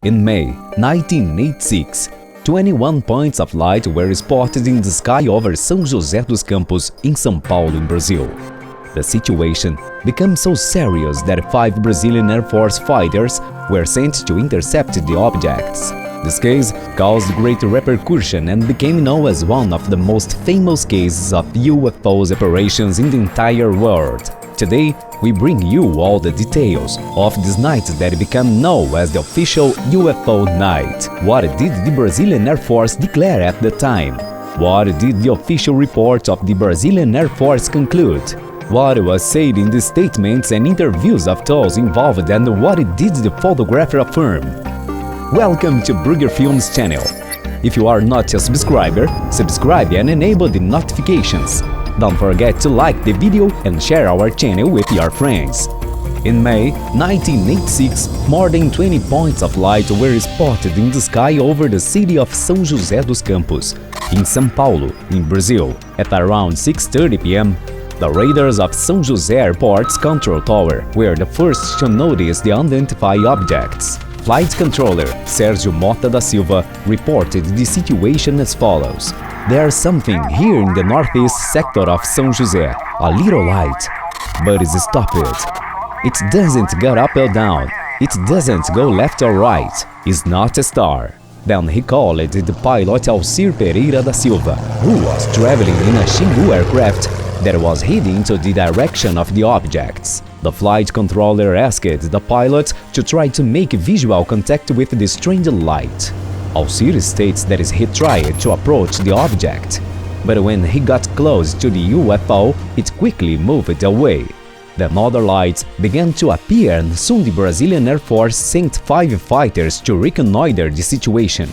In May 1986, 21 points of light were spotted in the sky over São José dos Campos in São Paulo, in Brazil. The situation became so serious that 5 Brazilian Air Force fighters were sent to intercept the objects. This case caused great repercussion and became known as one of the most famous cases of UFOs operations in the entire world. Today, we bring you all the details of this night that became known as the official UFO night. What did the Brazilian Air Force declare at the time? What did the official report of the Brazilian Air Force conclude? What was said in the statements and interviews of those involved, and what did the photographer affirm? Welcome to Brugger Films channel. If you are not a subscriber, subscribe and enable the notifications. Don't forget to like the video and share our channel with your friends. In May 1986, more than 20 points of light were spotted in the sky over the city of São José dos Campos, in São Paulo, in Brazil. At around 6:30 p.m., the radars of São José Airport's control tower were the first to notice the unidentified objects. Flight controller Sérgio Mota da Silva reported the situation as follows: "There's something here in the northeast sector of São José, a little light, but it's stopped. It doesn't go up or down, it doesn't go left or right, it's not a star." Then he called the pilot Alcir Pereira da Silva, who was traveling in a Xingu aircraft that was heading to the direction of the objects. The flight controller asked the pilot to try to make visual contact with the strange light. Alcir states that he tried to approach the object, but when he got close to the UFO, it quickly moved away. Then other lights began to appear, and soon the Brazilian Air Force sent 5 fighters to reconnoiter the situation.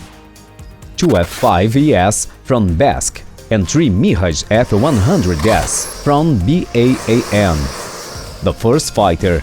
2 F-5Es from BASC and 3 Mirage F-100S from BAAN. The first fighter,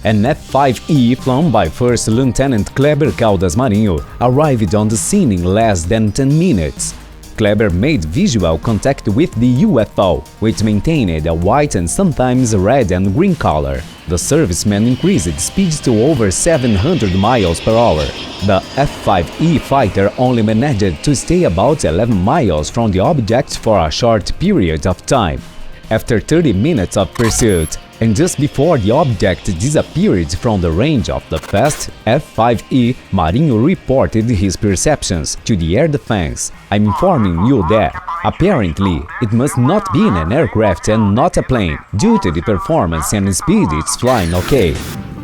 an F-5E flown by First Lieutenant Kleber Caldas Marinho, arrived on the scene in less than 10 minutes. Kleber made visual contact with the UFO, which maintained a white and sometimes red and green color. The serviceman increased speed to over 700 miles per hour. The F-5E fighter only managed to stay about 11 miles from the object for a short period of time. After 30 minutes of pursuit, and just before the object disappeared from the range of the fast F-5E, Marinho reported his perceptions to the air defense. "I'm informing you that, apparently, it must not be an aircraft and not a plane. Due to the performance and speed, it's flying okay."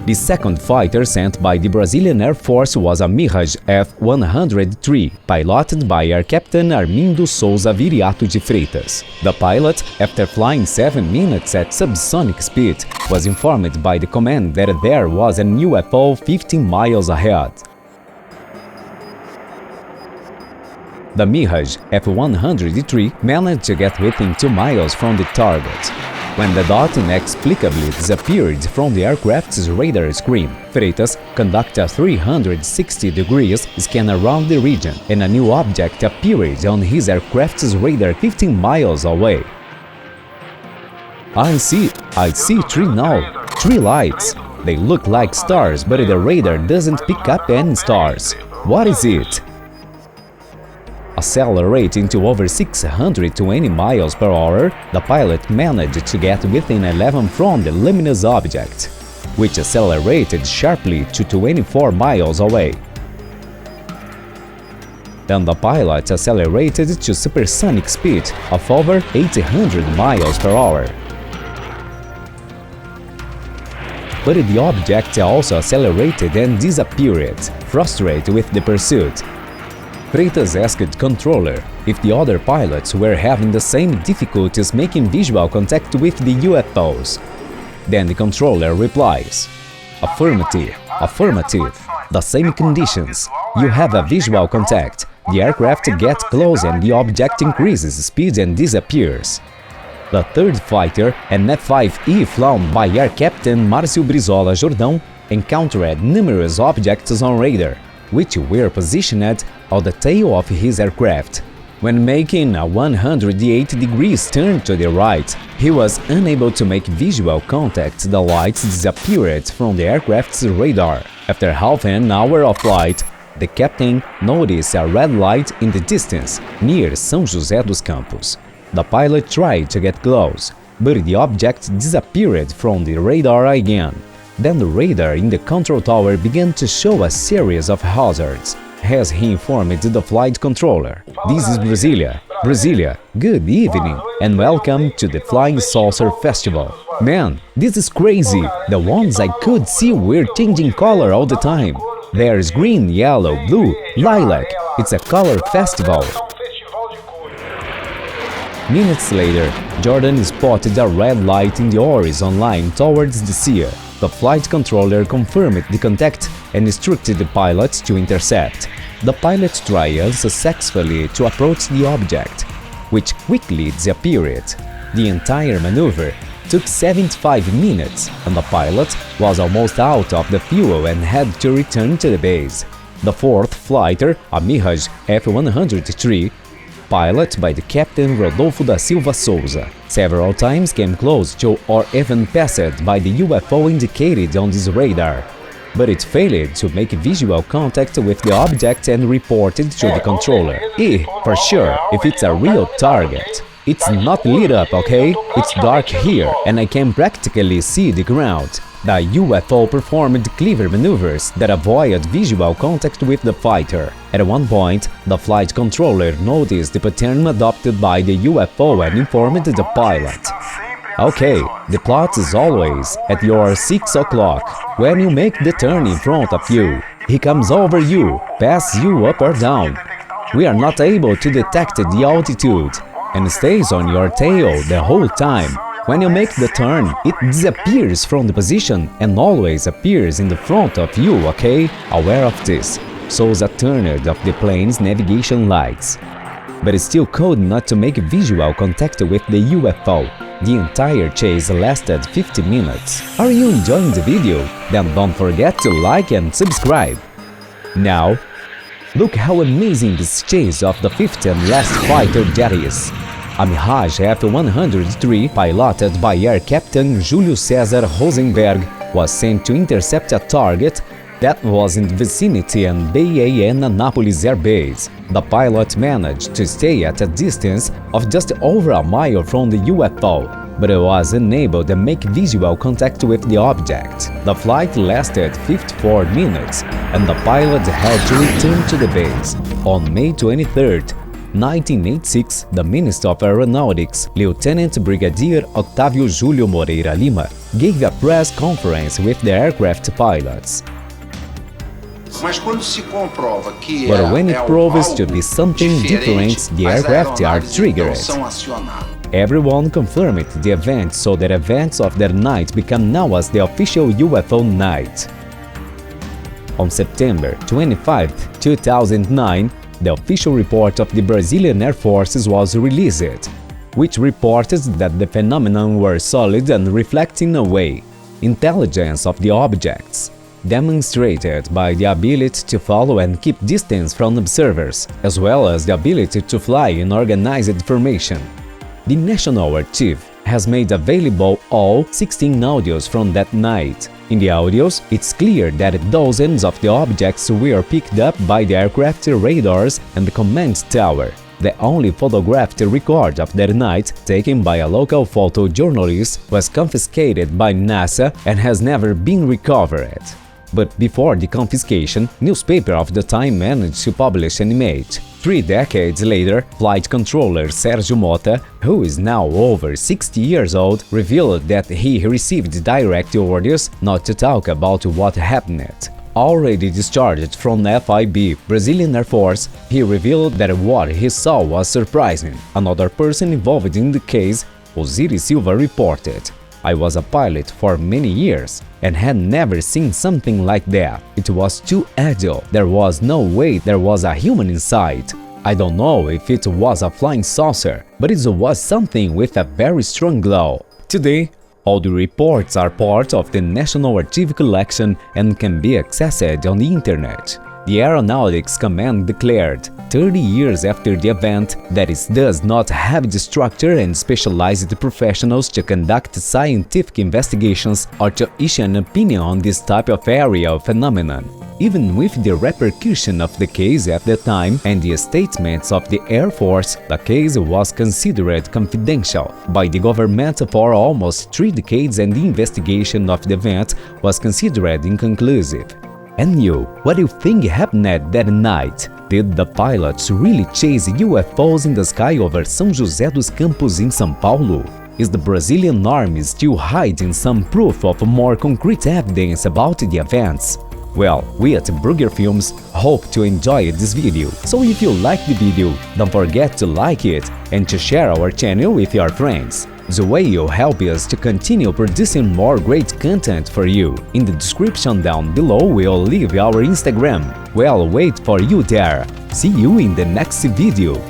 The second fighter sent by the Brazilian Air Force was a Mirage F-103, piloted by Air Captain Armindo Souza Viriato de Freitas. The pilot, after flying 7 minutes at subsonic speed, was informed by the command that there was an UFO 15 miles ahead. The Mirage F-103 managed to get within 2 miles from the target, when the dot inexplicably disappeared from the aircraft's radar screen. Freitas conducted a 360-degree scan around the region, and a new object appeared on his aircraft's radar 15 miles away. I see 3 now, 3 lights. They look like stars, but the radar doesn't pick up any stars. What is it?" Accelerating to over 620 miles per hour, the pilot managed to get within 11 from the luminous object, which accelerated sharply to 24 miles away. Then the pilot accelerated to supersonic speed of over 800 miles per hour. But the object also accelerated and disappeared, frustrated with the pursuit. Freitas asked controller if the other pilots were having the same difficulties making visual contact with the UFOs. Then the controller replies, "Affirmative, affirmative. The same conditions. You have a visual contact. The aircraft gets close and the object increases speed and disappears." The third fighter, an F-5E flown by Air Captain Márcio Brizola Jordão, encountered numerous objects on radar, which were positioned on the tail of his aircraft. When making a 180-degree turn to the right, he was unable to make visual contact. The lights disappeared from the aircraft's radar. After half an hour of flight, the captain noticed a red light in the distance near São José dos Campos. The pilot tried to get close, but the object disappeared from the radar again. Then the radar in the control tower began to show a series of hazards, as he informed the flight controller. "This is Brasilia. Brasilia, good evening and welcome to the Flying Saucer Festival. Man, this is crazy. The ones I could see were changing color all the time. There's green, yellow, blue, lilac. It's a color festival." Minutes later, Jordan spotted a red light in the horizon line towards the sea. The flight controller confirmed the contact and instructed the pilot to intercept. The pilot tried unsuccessfully to approach the object, which quickly disappeared. The entire maneuver took 75 minutes, and the pilot was almost out of the fuel and had to return to the base. The fourth flighter, a Mirage F-103, piloted by the Captain Rodolfo da Silva Souza, several times came close to or even passed by the UFO indicated on this radar, but it failed to make visual contact with the object and reported to the controller. For sure, if it's a real target. It's not lit up, okay? It's dark here, and I can practically see the ground. The UFO performed clever maneuvers that avoid visual contact with the fighter. At one point, the flight controller noticed the pattern adopted by the UFO and informed the pilot. "Okay, the plot is always at your 6 o'clock. When you make the turn in front of you, he comes over you, pass you up or down. We are not able to detect the altitude, and stays on your tail the whole time. When you make the turn, it disappears from the position and always appears in the front of you, okay? Aware of this, Souza turned off the plane's navigation lights. But it still could not to make visual contact with the UFO. The entire chase lasted 50 minutes. Are you enjoying the video? Then don't forget to like and subscribe. Now, look how amazing this chase of the fifth and last fighter jet is. A Mirage F-103, piloted by Air Captain Júlio César Rosenberg, was sent to intercept a target that was in the vicinity of BAN Anápolis Air Base. The pilot managed to stay at a distance of just over a mile from the UFO, but was unable to make visual contact with the object. The flight lasted 54 minutes, and the pilot had to return to the base. On May 23, 1986, the Minister of Aeronautics, Lieutenant Brigadier Otávio Júlio Moreira Lima, gave a press conference with the aircraft pilots. But when it proves to be something different, the aircraft are triggered. Everyone confirmed the event, so that events of that night become now as the official UFO night. On September 25, 2009, the official report of the Brazilian Air Forces was released, which reported that the phenomenon were solid and reflecting away intelligence of the objects, demonstrated by the ability to follow and keep distance from observers, as well as the ability to fly in organized formation. The National Archive has made available all 16 audios from that night. In the audios, it's clear that dozens of the objects were picked up by the aircraft radars and the command tower. The only photographed record of that night, taken by a local photojournalist, was confiscated by NASA and has never been recovered. But before the confiscation, newspaper of the time managed to publish an image. 3 decades later, flight controller Sérgio Mota, who is now over 60 years old, revealed that he received direct orders not to talk about what happened. Already discharged from FIB, Brazilian Air Force, he revealed that what he saw was surprising. Another person involved in the case, Osiris Silva, reported, "I was a pilot for many years and had never seen something like that. It was too agile. There was no way there was a human inside. I don't know if it was a flying saucer, but it was something with a very strong glow." Today, all the reports are part of the National Archive collection and can be accessed on the internet. The Aeronautics Command declared, 30 years after the event, that it does not have the structure and specialized professionals to conduct scientific investigations or to issue an opinion on this type of aerial phenomenon. Even with the repercussion of the case at the time and the statements of the Air Force, the case was considered confidential by the government for almost 3 decades, and the investigation of the event was considered inconclusive. And you, what do you think happened that night? Did the pilots really chase UFOs in the sky over São José dos Campos in São Paulo? Is the Brazilian Army still hiding some proof of more concrete evidence about the events? Well, we at Brugger Films hope to enjoy this video, so if you like the video, don't forget to like it and to share our channel with your friends. The way you'll help us to continue producing more great content for you. In the description down below we'll leave our Instagram. We'll wait for you there. See you in the next video.